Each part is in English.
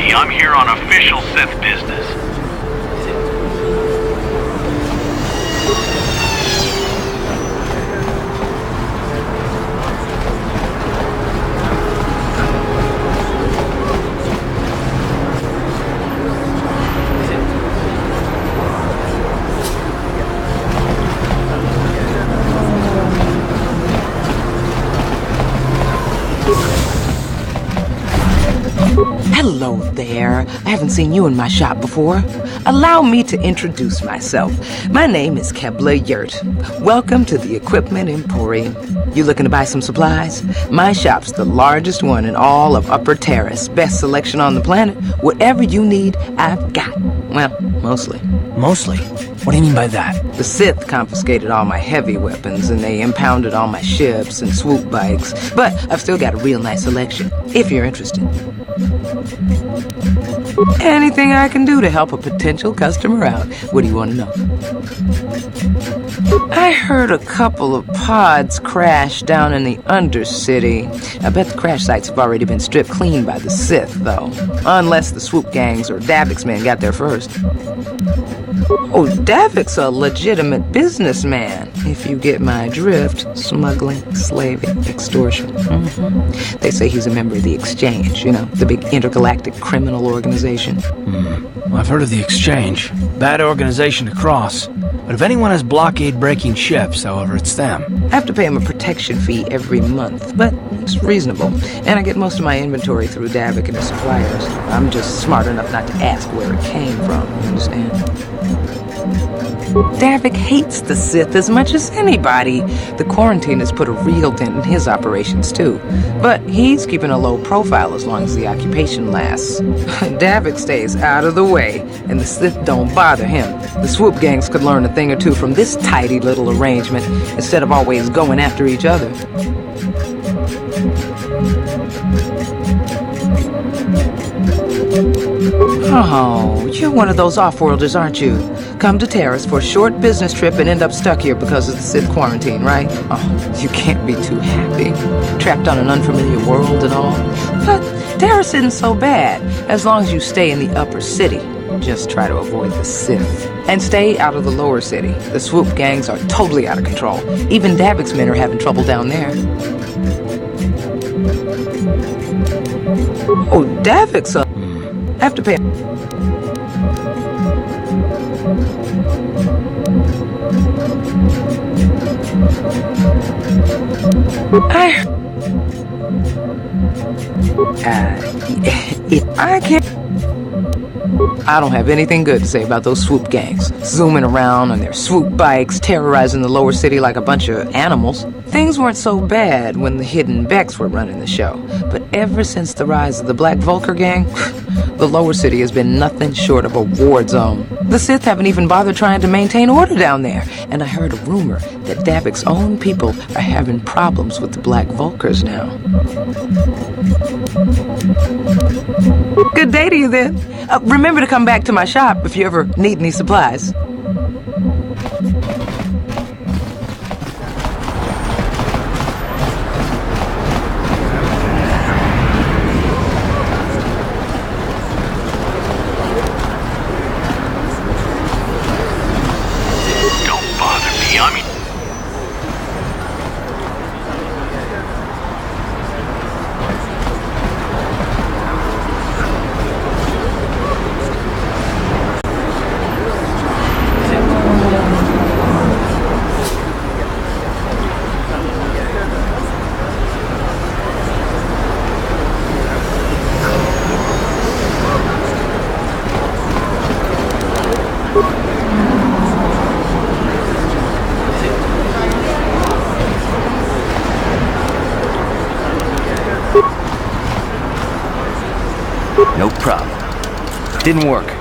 me. I'm here on official Sith business. Hello there. I haven't seen you in my shop before. Allow me to introduce myself. My name is Kebla Yurt. Welcome to the Equipment Emporium. You looking to buy some supplies? My shop's the largest one in all of Upper Terrace. Best selection on the planet. Whatever you need, I've got. Well, mostly. Mostly? What do you mean by that? The Sith confiscated all my heavy weapons, and they impounded all my ships and swoop bikes. But I've still got a real nice selection, if you're interested. Anything I can do to help a potential customer out. What do you want to know? I heard a couple of pods crash down in the Undercity. I bet the crash sites have already been stripped clean by the Sith, though. Unless the swoop gangs or Davik's men got there first. Oh, Davik's a legitimate businessman, if you get my drift. Smuggling, slaving, extortion. They say he's a member of the Exchange, you know, the big intergalactic criminal organization. Well, I've heard of the Exchange. Bad organization to cross. But if anyone has blockade-breaking ships, however, it's them. I have to pay him a protection fee every month, but it's reasonable. And I get most of my inventory through Davik and his suppliers. I'm just smart enough not to ask where it came from, you understand? Davik hates the Sith as much as anybody. The quarantine has put a real dent in his operations, too. But he's keeping a low profile as long as the occupation lasts. Davik stays out of the way, and the Sith don't bother him. The swoop gangs could learn a thing or two from this tidy little arrangement, instead of always going after each other. Oh, you're one of those off-worlders, aren't you? Come to Terrace for a short business trip and end up stuck here because of the Sith quarantine, right? Oh, you can't be too happy. Trapped on an unfamiliar world and all. But Terrace isn't so bad, as long as you stay in the upper city. Just try to avoid the Sith. And stay out of the lower city. The swoop gangs are totally out of control. Even Davik's men are having trouble down there. Oh, Davik's a... have to pay. I don't have anything good to say about those swoop gangs. Zooming around on their swoop bikes, terrorizing the lower city like a bunch of animals. Things weren't so bad when the Hidden Becks were running the show. But ever since the rise of the Black Vulcar gang, the lower city has been nothing short of a war zone. The Sith haven't even bothered trying to maintain order down there. And I heard a rumor that Davik's own people are having problems with the Black Vulcars now. Good day to you then. Remember to come back to my shop if you ever need any supplies. Don't bother me. I mean... No problem. Didn't work.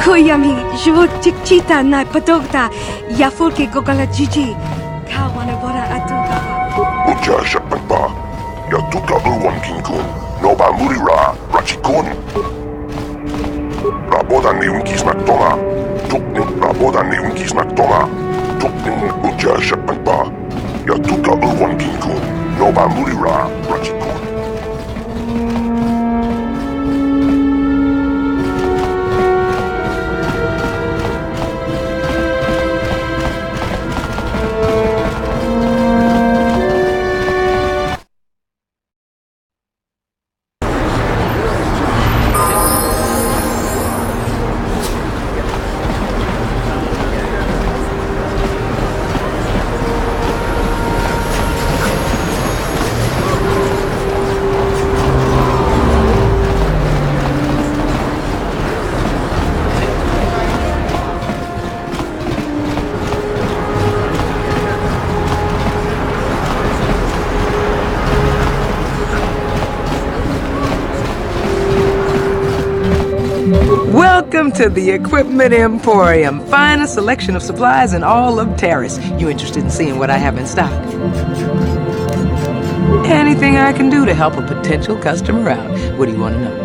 Koyami, Jvo Tikchita na Patokta, Yafulke Gogala Gigi, Kawana Bora Atuka. Uja Shakpanpa, Yatuka Urwan Kinkun, Noba Murira, Rachikun. Raboda Neunkis Mactoma, Tuknin Raboda Neunkis Mactoma, Tuknin Uja Shakpanpa, Yatuka Urwan Kinkun, Noba Murira, Rachikun. Welcome to the Equipment Emporium. Finest selection of supplies in all of Terrace. You interested in seeing what I have in stock? Anything I can do to help a potential customer out. What do you want to know?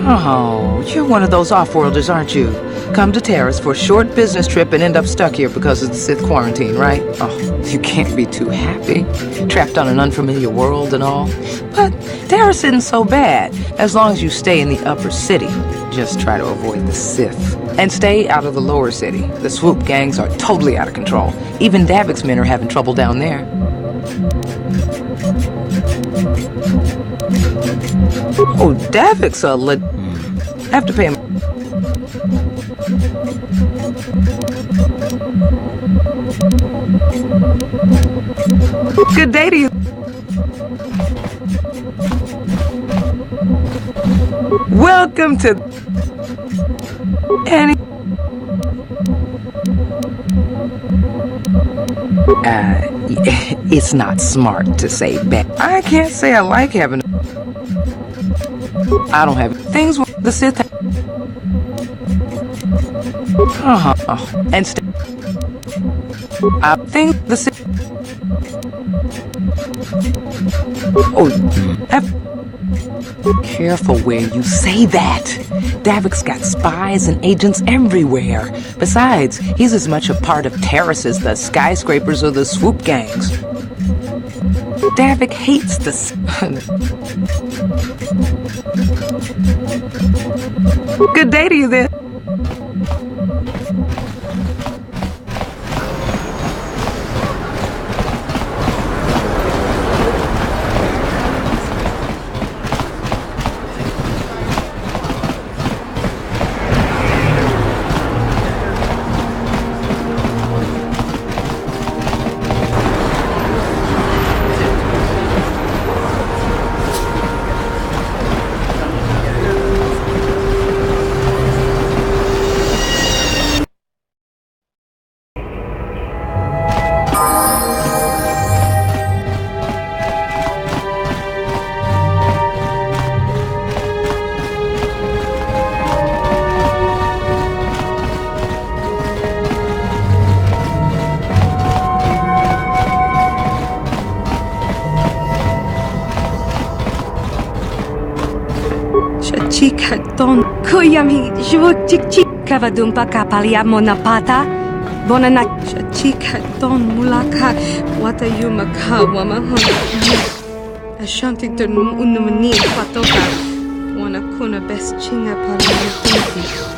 Oh, you're one of those off-worlders, aren't you? Come to Terrace for a short business trip and end up stuck here because of the Sith quarantine, right? Oh, you can't be too happy. Trapped on an unfamiliar world and all. But Terrace isn't so bad, as long as you stay in the upper city. Just try to avoid the Sith. And stay out of the lower city. The swoop gangs are totally out of control. Even Davik's men are having trouble down there. Oh, Davik's a have to pay him. Good day to you. Welcome to any. It's not smart to say bad. I can't say I like having. I don't have things with the Sith. And I think the Sith. Careful where you say that. Davik's got spies and agents everywhere. Besides, he's as much a part of Terrace as the skyscrapers or the swoop gangs. Davik hates the Good day to you then. Chikaton Koyami Jvo Tikchi Kavadumpa Kapaliamo Napata Bonana Chikaton Mulaka Watayuma Kawama Ashantington Unumani Patoka Wanakuna Best Chinga Palamuti.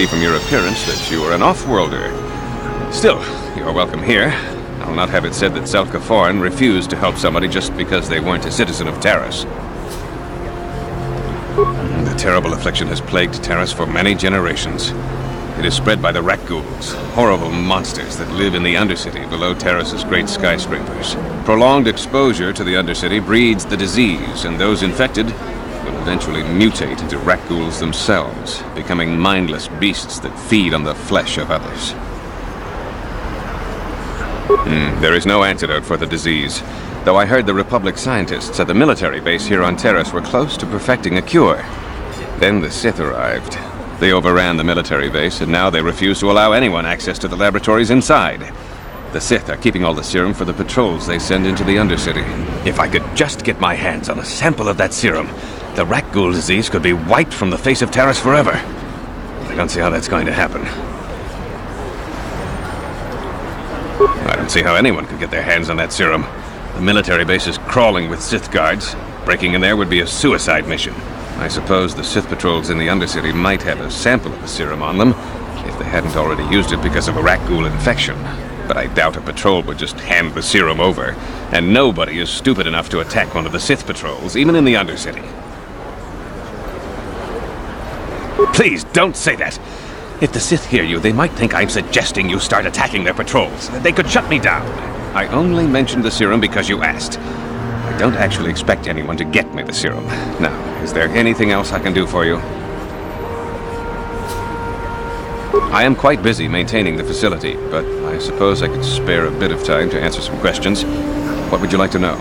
see from your appearance that you are an off-worlder. Still, you are welcome here. I'll not have it said that Zelka Foreign refused to help somebody just because they weren't a citizen of Terrace. The terrible affliction has plagued Terrace for many generations. It is spread by the Rakghouls, horrible monsters that live in the Undercity below Terrace's great skyscrapers. Prolonged exposure to the Undercity breeds the disease, and those infected will eventually mutate into Rakghouls themselves, becoming mindless beasts that feed on the flesh of others. There is no antidote for the disease, though I heard the Republic scientists at the military base here on Terrace were close to perfecting a cure. Then the Sith arrived. They overran the military base, and now they refuse to allow anyone access to the laboratories inside. The Sith are keeping all the serum for the patrols they send into the Undercity. If I could just get my hands on a sample of that serum, the Rakghoul disease could be wiped from the face of Terrace forever. I don't see how that's going to happen. I don't see how anyone could get their hands on that serum. The military base is crawling with Sith guards. Breaking in there would be a suicide mission. I suppose the Sith patrols in the Undercity might have a sample of the serum on them, if they hadn't already used it because of a Rakghoul infection. But I doubt a patrol would just hand the serum over, and nobody is stupid enough to attack one of the Sith patrols, even in the Undercity. Please, don't say that! If the Sith hear you, they might think I'm suggesting you start attacking their patrols. They could shut me down. I only mentioned the serum because you asked. I don't actually expect anyone to get me the serum. Now, is there anything else I can do for you? I am quite busy maintaining the facility, but I suppose I could spare a bit of time to answer some questions. What would you like to know?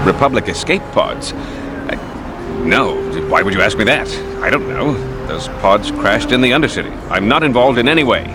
Republic escape pods? No, why would you ask me that? I don't know. Those pods crashed in the Undercity. I'm not involved in any way.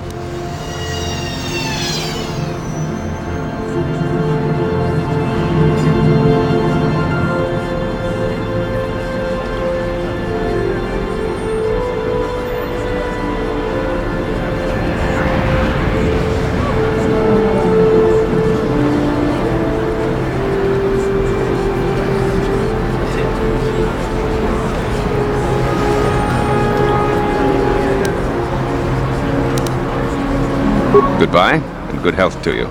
Goodbye, and good health to you.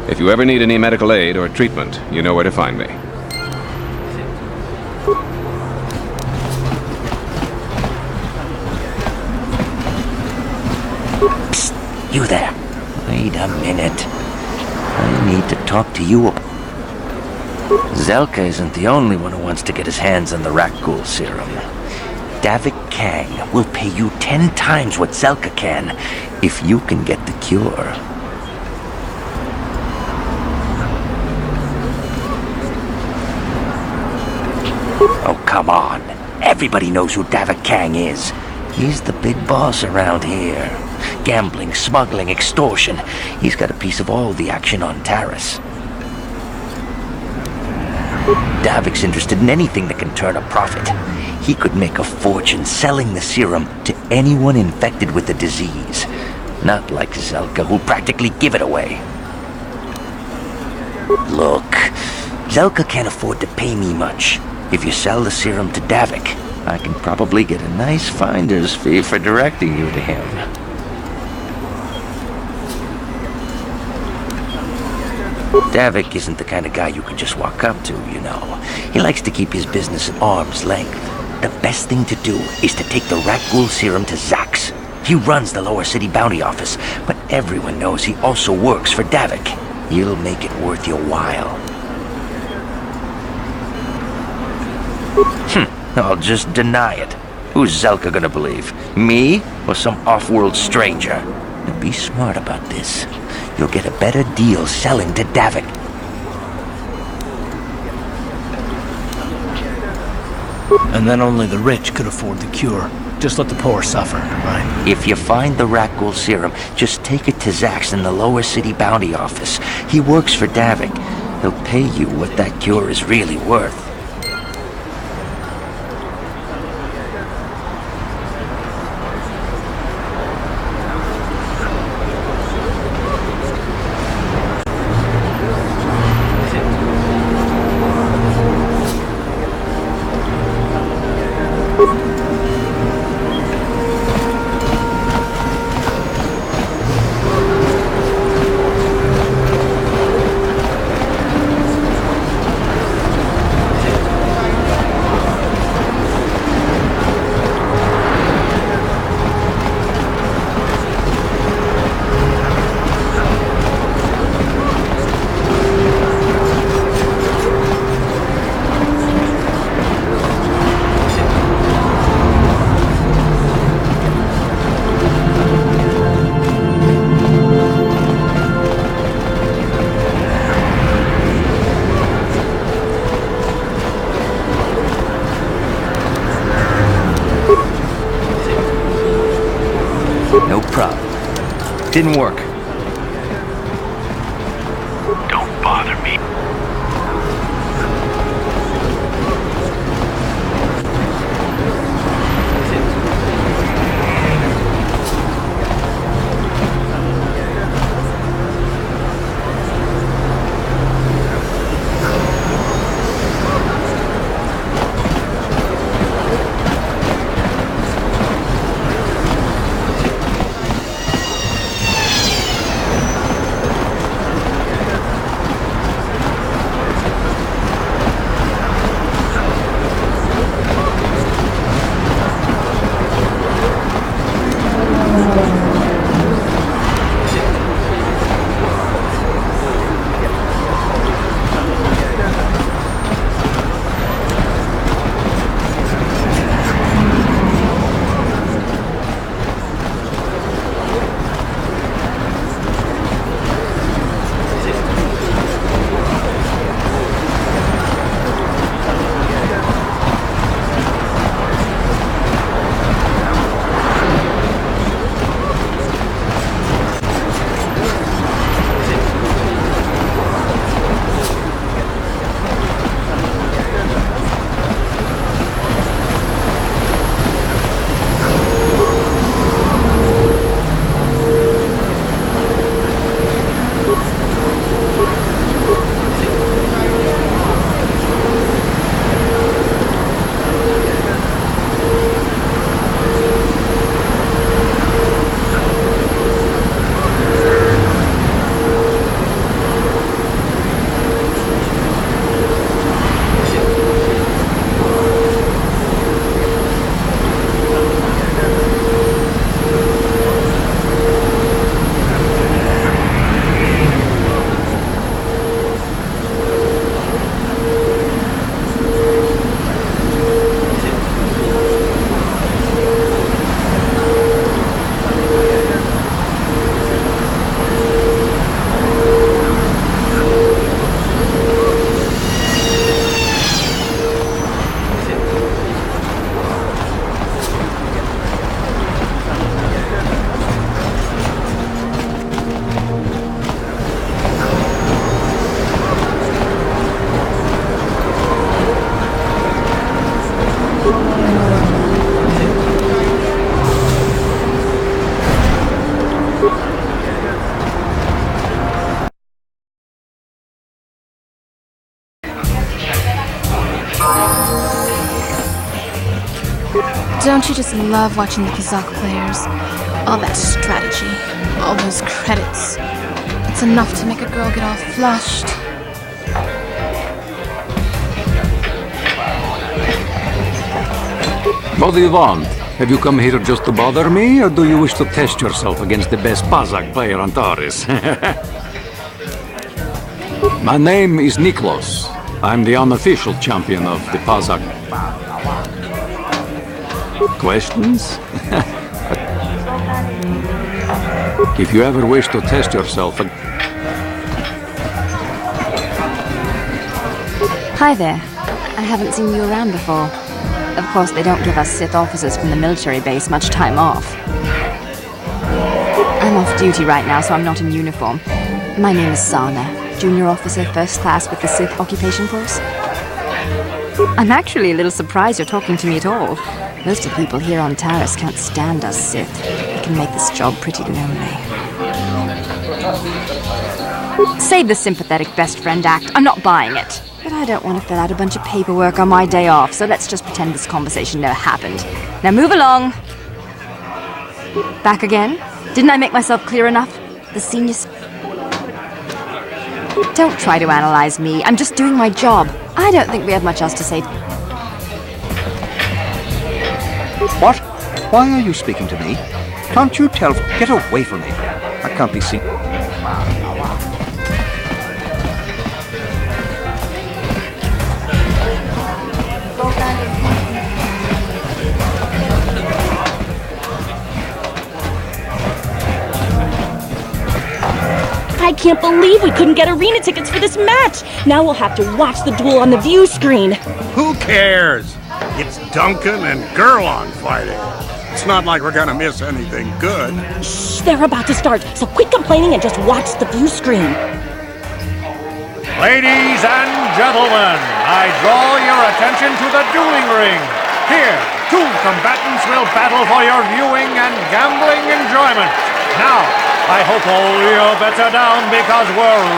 If you ever need any medical aid or treatment, you know where to find me. Psst, you there. Wait a minute. I need to talk to you. Zelka isn't the only one who wants to get his hands on the Rakghoul serum. Davik Kang will pay you 10 times what Zelka can if you can get the cure. Oh, come on. Everybody knows who Davik Kang is. He's the big boss around here. Gambling, smuggling, extortion. He's got a piece of all the action on Terrace. Davik's interested in anything that can turn a profit. He could make a fortune selling the serum to anyone infected with the disease. Not like Zelka, who'll practically give it away. Look, Zelka can't afford to pay me much. If you sell the serum to Davik, I can probably get a nice finder's fee for directing you to him. Davik isn't the kind of guy you can just walk up to, you know. He likes to keep his business at arm's length. The best thing to do is to take the Rakghoul serum to Zax. He runs the Lower City Bounty Office, but everyone knows he also works for Davik. He'll make it worth your while. I'll just deny it. Who's Zelka gonna believe? Me or some off-world stranger? Now be smart about this. You'll get a better deal selling to Davik. And then only the rich could afford the cure. Just let the poor suffer, right? If you find the Rakghoul serum, just take it to Zax in the Lower City Bounty Office. He works for Davik. He'll pay you what that cure is really worth. Didn't work. Don't bother me. Don't you just love watching the Kazakh players? All that strategy, all those credits. It's enough to make a girl get all flushed. What do you want? Have you come here just to bother me, or do you wish to test yourself against the best Kazakh player on Taurus? My name is Niklos. I'm the unofficial champion of the Kazakh. Questions? If you ever wish to test yourself... Hi there. I haven't seen you around before. Of course, they don't give us Sith officers from the military base much time off. I'm off duty right now, so I'm not in uniform. My name is Sana, junior officer, first class with the Sith occupation force. I'm actually a little surprised you're talking to me at all. Most of the people here on Taurus can't stand us Sith. It can make this job pretty lonely. Save the sympathetic best friend act. I'm not buying it. But I don't want to fill out a bunch of paperwork on my day off, so let's just pretend this conversation never happened. Now move along. Back again? Didn't I make myself clear enough? The seniors... Don't try to analyze me. I'm just doing my job. I don't think we have much else to say. What? Why are you speaking to me? Can't you tell? Get away from me. I can't be seen. I can't believe we couldn't get arena tickets for this match! Now we'll have to watch the duel on the view screen. Who cares? It's Duncan and Gurlon fighting. It's not like we're gonna miss anything good. Shh, they're about to start, so quit complaining and just watch the view screen. Ladies and gentlemen, I draw your attention to the dueling ring. Here, two combatants will battle for your viewing and gambling enjoyment. Now, I hope all your bets are down because we're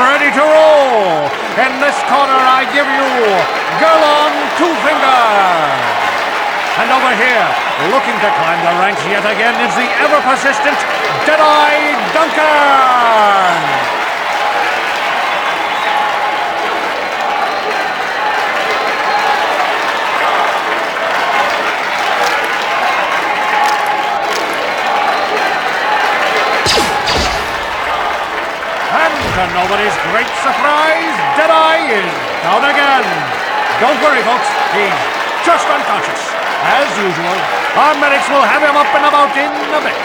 ready to roll. In this corner, I give you Girl on Two Fingers. And over here, looking to climb the ranks yet again, is the ever-persistent Deadeye Duncan. To nobody's great surprise, Deadeye is down again. Don't worry, folks. He's just unconscious. As usual, our medics will have him up and about in a bit.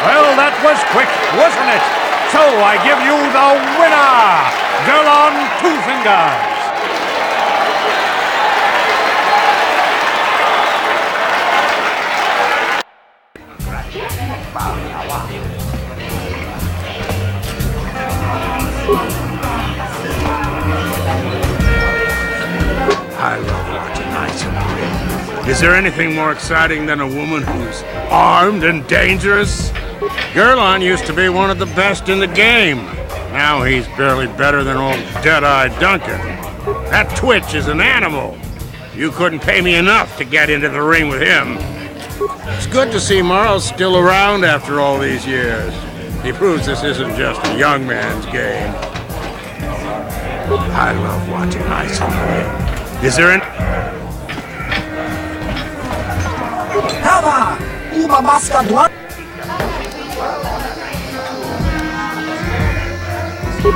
Well, that was quick, wasn't it? So I give you the winner, Girl on Two Fingers. I love watching ice in the ring. Is there anything more exciting than a woman who's armed and dangerous? Gerlon used to be one of the best in the game. Now he's barely better than old Deadeye Duncan. That Twitch is an animal. You couldn't pay me enough to get into the ring with him. It's good to see Marl's still around after all these years. He proves this isn't just a young man's game. I love watching ice in the ring. Is there an... Hava! Uba maska dła...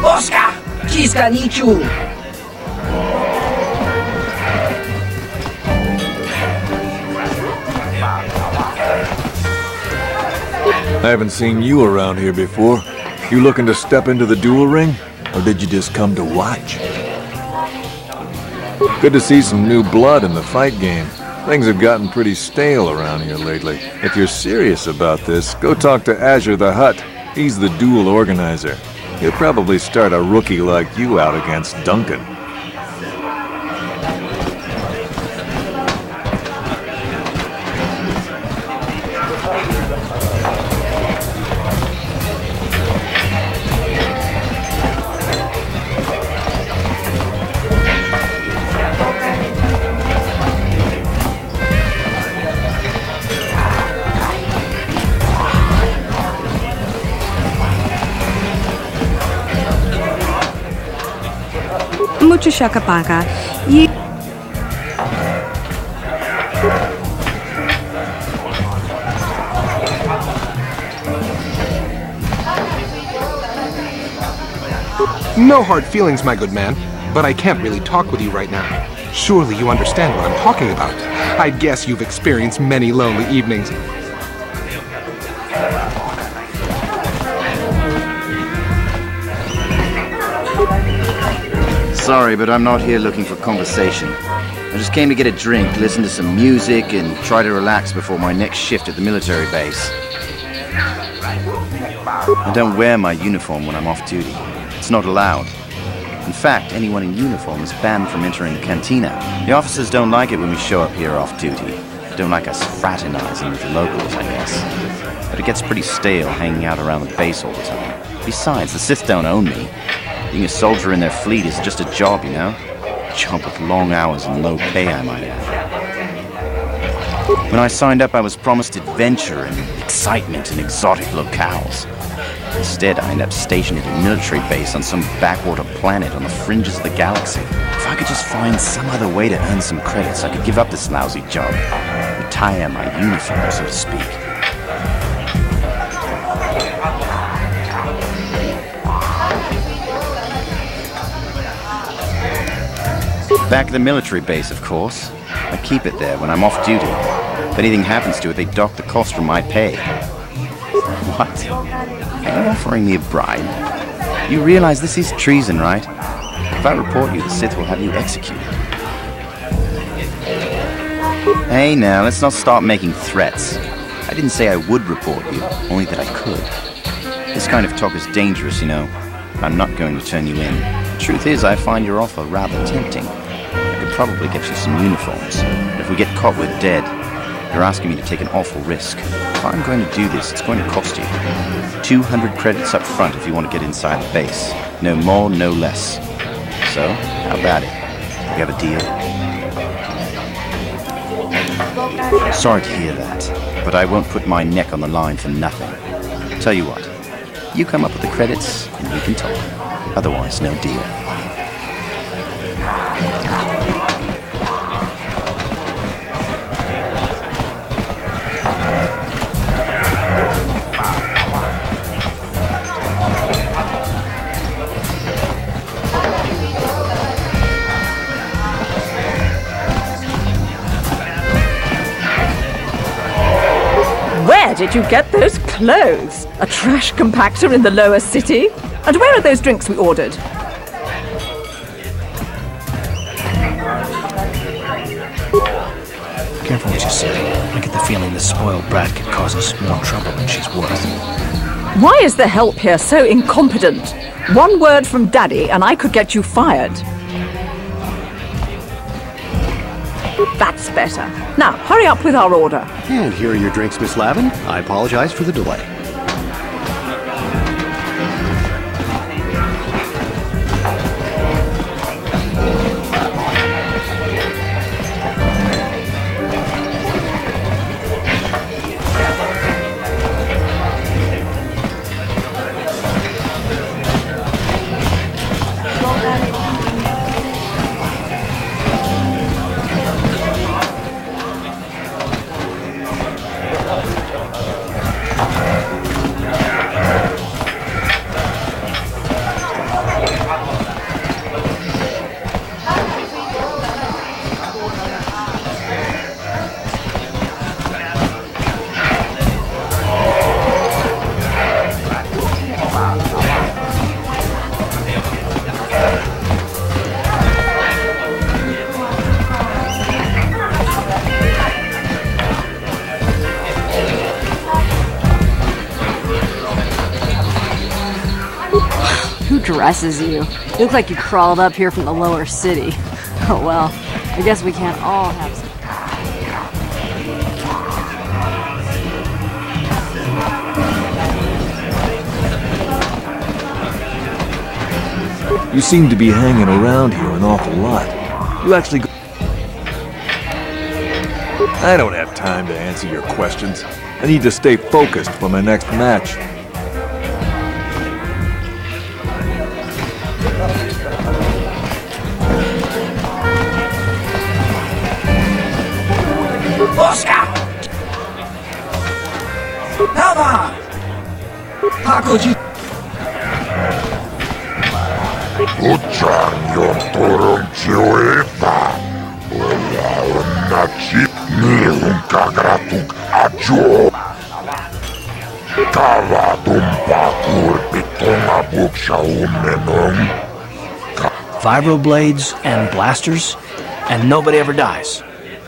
Boska! Ciska niciu! I haven't seen you around here before. You looking to step into the duel ring? Or did you just come to watch? Good to see some new blood in the fight game. Things have gotten pretty stale around here lately. If you're serious about this, go talk to Azure the Hutt. He's the duel organizer. He'll probably start a rookie like you out against Duncan. Mucho shakapaka. No hard feelings, my good man, but I can't really talk with you right now. Surely you understand what I'm talking about. I guess you've experienced many lonely evenings. Sorry, but I'm not here looking for conversation. I just came to get a drink, listen to some music, and try to relax before my next shift at the military base. I don't wear my uniform when I'm off duty. It's not allowed. In fact, anyone in uniform is banned from entering the Cantina. The officers don't like it when we show up here off duty. Don't like us fraternizing with the locals, I guess. But it gets pretty stale hanging out around the base all the time. Besides, the Sith don't own me. Being a soldier in their fleet is just a job, you know? A job with long hours and low pay, I might add. When I signed up, I was promised adventure and excitement and exotic locales. Instead, I ended up stationed at a military base on some backwater planet on the fringes of the galaxy. If I could just find some other way to earn some credits, I could give up this lousy job. Retire my uniform, so to speak. Back at the military base, of course. I keep it there when I'm off duty. If anything happens to it, they dock the cost from my pay. What? Are you offering me a bribe? You realize this is treason, right? If I report you, the Sith will have you executed. Hey now, let's not start making threats. I didn't say I would report you, only that I could. This kind of talk is dangerous, you know. I'm not going to turn you in. Truth is, I find your offer rather tempting. I could probably get you some uniforms. But if we get caught, we're dead. You're asking me to take an awful risk. If I'm going to do this, it's going to cost you 200 credits up front if you want to get inside the base. No more, no less. So, how about it? We have a deal? Sorry to hear that, but I won't put my neck on the line for nothing. Tell you what, you come up with the credits and we can talk. Otherwise, no deal. Where did you get those clothes? A trash compactor in the lower city? And where are those drinks we ordered? Careful what you say. I get the feeling this spoiled brat could cause us more trouble than she's worth. Why is the help here so incompetent? One word from Daddy and I could get you fired. That's better. Now, hurry up with our order. And here are your drinks, Miss Lavin. I apologize for the delay. Who dresses you? You look like you crawled up here from the lower city. Oh well, I guess we can't all have some. You seem to be hanging around here an awful lot. You actually go... I don't have time to answer your questions. I need to stay focused for my next match. Oscar! Hava! Hakoji! Uchan yon toron chioeta. Ola onachi nihun kagratuk ajo. Kava tumpa kurpitonga buksha umenom. Vibroblades and blasters, and nobody ever dies.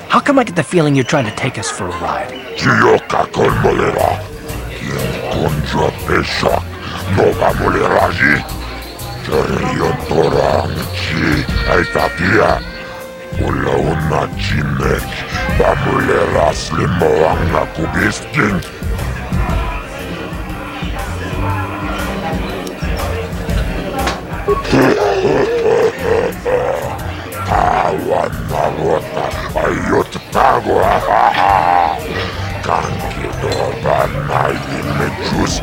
How come I get the feeling you're trying to take us for a ride? Chioka con molera. Quien conjo peshak. Nova moleraji. Yon torang chi aitatia. Ula una chinek. Bamulera slimoanga kubisking. Awanarota ayot tago kanki doba na imejus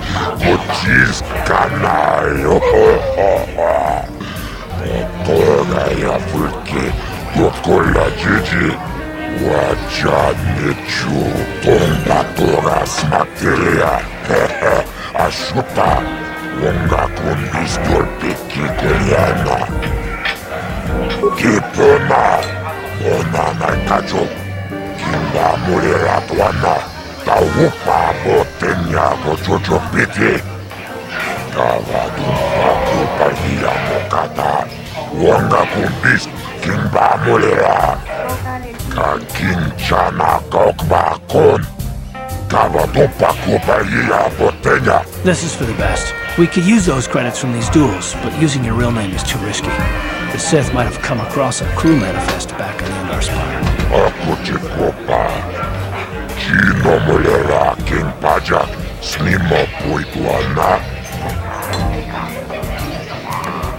mochis kanayo toga ya fulki kokola jiji wajanichu tomba toga smakteria ashuta wonga kundistor piki koliana Kipona, Onana Kajo, Kimba Mulera Tuana, Taupa Botenya Gojojo Piti, Tavadumpa Kupahia Mokata, Wanga Kumbis, Kimba Mulera, Kinchana Kokbakon. This is for the best. We could use those credits from these duels, but using your real name is too risky. The Sith might have come across a crew manifest back on the Undar Spire. Chino mulera king pajak slimo puituana.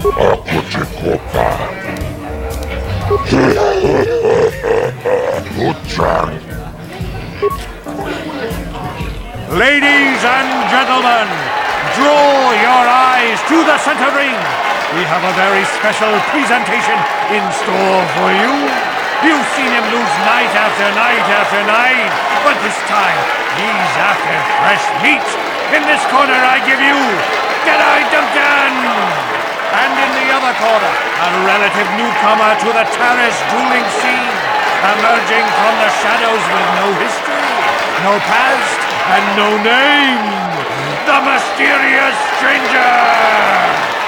Aku cikopa. Uchang. Ladies and gentlemen, draw your eyes to the center ring. We have a very special presentation in store for you. You've seen him lose night after night after night, but this time he's after fresh meat. In this corner I give you Jedi Duncan! And in the other corner, a relative newcomer to the terrace dueling scene, emerging from the shadows with no history, no past, and no name, the mysterious stranger!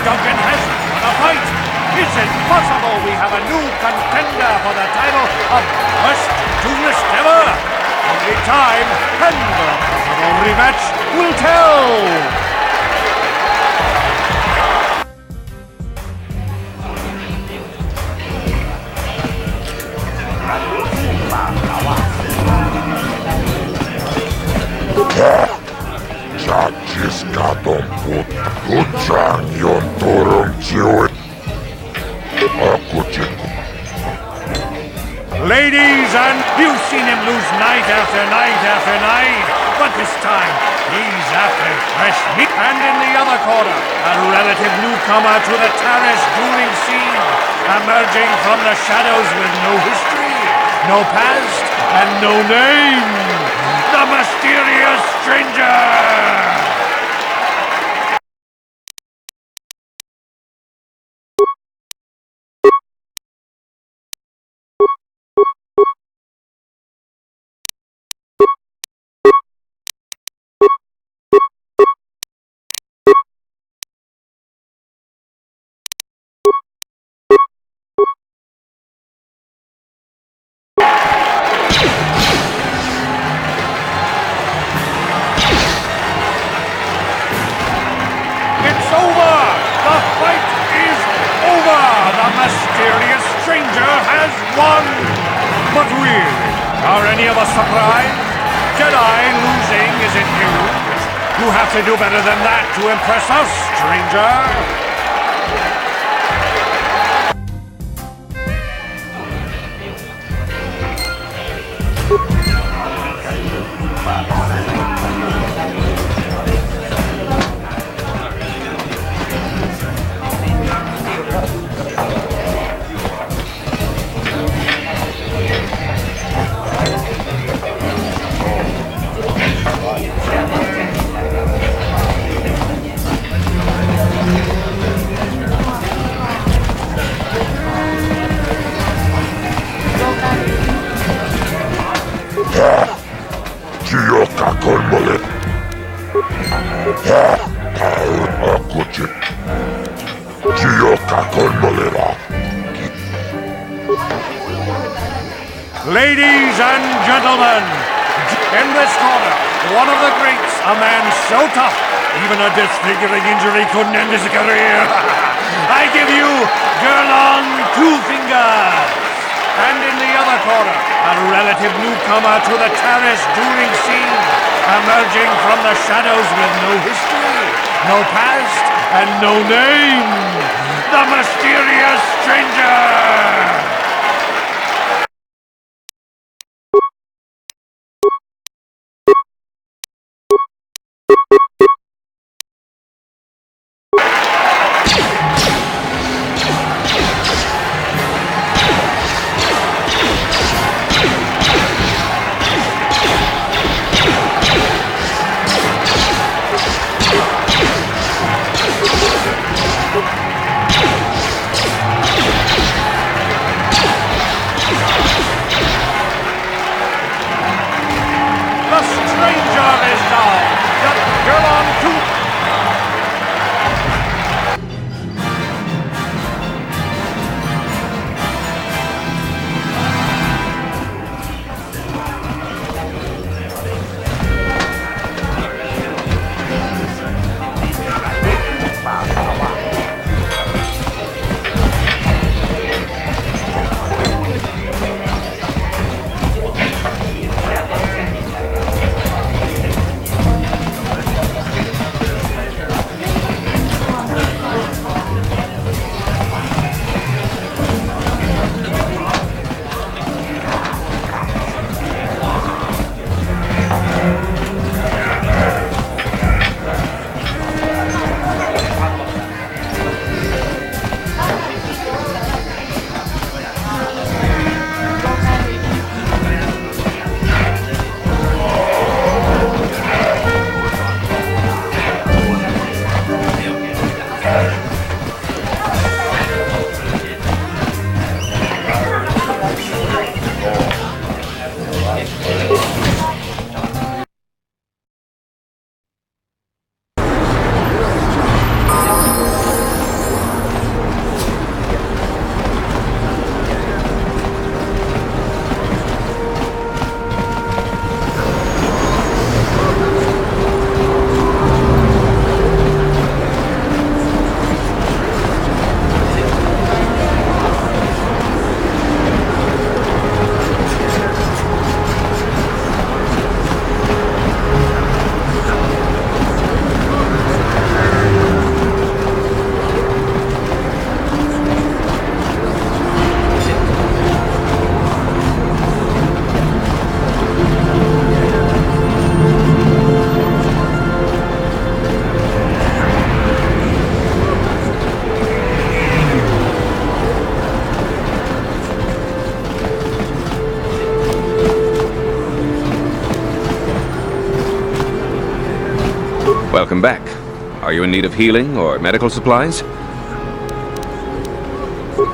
Duncan has won a fight. Is it possible we have a new contender for the title of Best Duelist Ever? Only time and the possible rematch will tell. Ladies and you've seen him lose night after night after night, but this time he's after fresh meat. And in the other corner, a relative newcomer to the terrace dueling scene, emerging from the shadows with no history, no past, and no name, the mysterious stranger! Mysterious stranger has won! But really, are any of us surprised? Jedi losing isn't news. You have to do better than that to impress us, stranger! Ladies and gentlemen, in this corner, one of the greats, a man so tough, even a disfiguring injury couldn't end his career. I give you Gerlon 2. a relative newcomer to the terrace dueling scene, emerging from the shadows with no history, no past, and no name. The mysterious stranger! Welcome back. Are you in need of healing or medical supplies?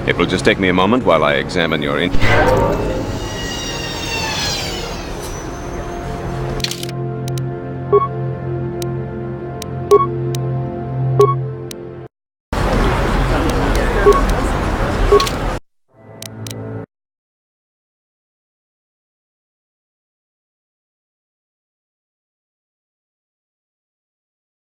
It will just take me a moment while I examine your